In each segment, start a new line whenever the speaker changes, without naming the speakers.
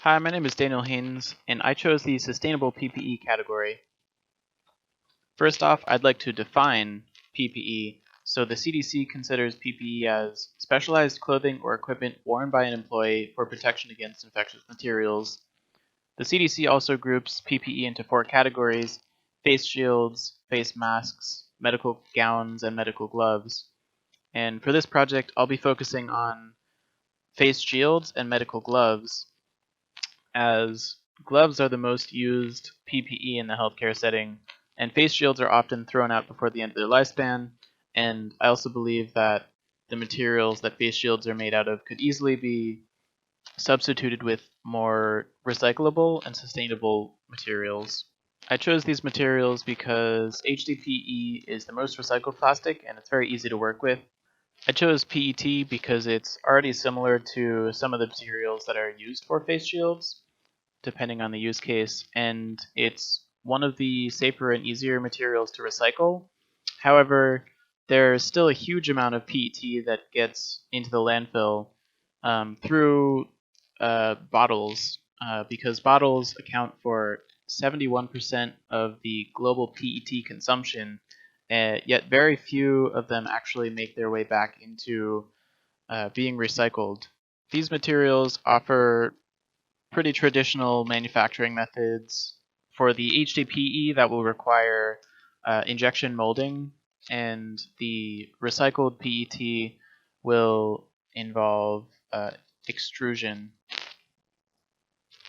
Hi, my name is Daniel Haynes, and I chose the Sustainable PPE category. First off, I'd like to define PPE. So the CDC considers PPE as specialized clothing or equipment worn by an employee for protection against infectious materials. The CDC also groups PPE into 4 categories: face shields, face masks, medical gowns, and medical gloves. And for this project, I'll be focusing on face shields and medical gloves, as gloves are the most used PPE in the healthcare setting, and face shields are often thrown out before the end of their lifespan. And I also believe that the materials that face shields are made out of could easily be substituted with more recyclable and sustainable materials. I chose these materials because HDPE is the most recycled plastic and it's very easy to work with. I chose PET because it's already similar to some of the materials that are used for face shields, depending on the use case, and it's one of the safer and easier materials to recycle. However, there's still a huge amount of PET that gets into the landfill through bottles, because bottles account for 71% of the global PET consumption, yet very few of them actually make their way back into being recycled. These materials offer pretty traditional manufacturing methods. For the HDPE, that will require injection molding, and the recycled PET will involve extrusion.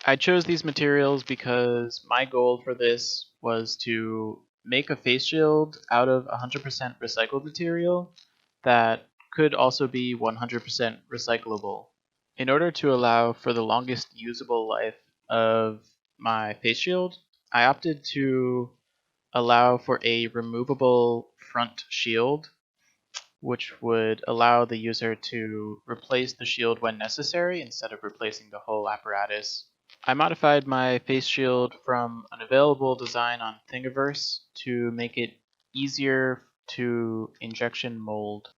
I chose these materials because my goal for this was to make a face shield out of 100% recycled material that could also be 100% recyclable. In order to allow for the longest usable life of my face shield, I opted to allow for a removable front shield, which would allow the user to replace the shield when necessary instead of replacing the whole apparatus. I modified my face shield from an available design on Thingiverse to make it easier to injection mold.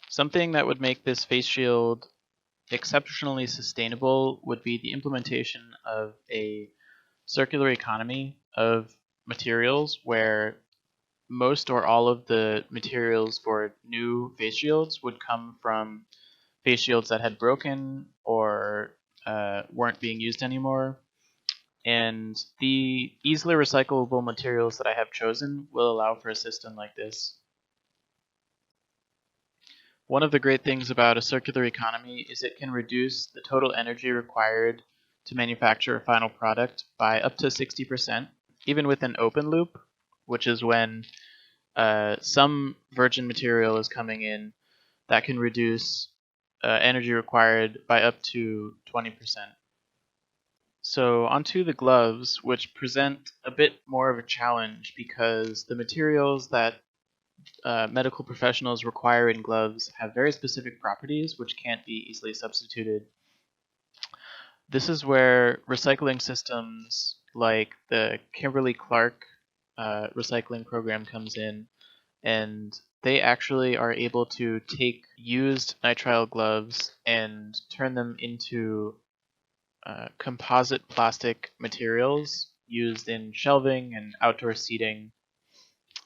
Something that would make this face shield exceptionally sustainable would be the implementation of a circular economy of materials, where most or all of the materials for new face shields would come from face shields that had broken or weren't being used anymore. And the easily recyclable materials that I have chosen will allow for a system like this. One of the great things about a circular economy is it can reduce the total energy required to manufacture a final product by up to 60%, even with an open loop, which is when some virgin material is coming in. That can reduce energy required by up to 20%. So onto the gloves, which present a bit more of a challenge because the materials that medical professionals require in gloves have very specific properties which can't be easily substituted. This is where recycling systems like the Kimberly-Clark recycling program comes in, and they actually are able to take used nitrile gloves and turn them into composite plastic materials used in shelving and outdoor seating.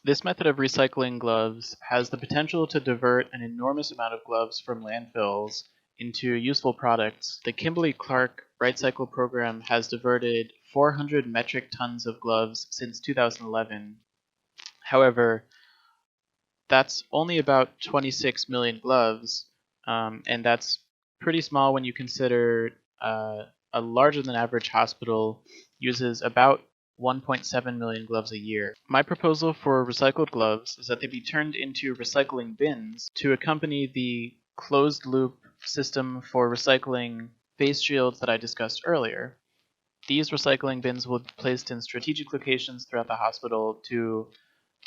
This method of recycling gloves has the potential to divert an enormous amount of gloves from landfills into useful products. The Kimberly-Clark RightCycle program has diverted 400 metric tons of gloves since 2011. However, that's only about 26 million gloves, and that's pretty small when you consider a larger than average hospital uses about 1.7 million gloves a year. My proposal for recycled gloves is that they be turned into recycling bins to accompany the closed loop system for recycling face shields that I discussed earlier. These recycling bins will be placed in strategic locations throughout the hospital to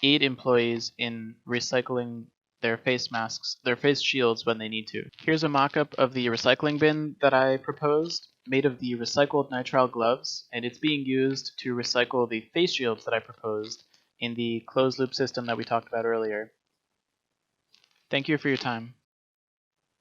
aid employees in recycling their face masks, their face shields when they need to. Here's a mock-up of the recycling bin that I proposed, made of the recycled nitrile gloves, and it's being used to recycle the face shields that I proposed in the closed loop system that we talked about earlier. Thank you for your time.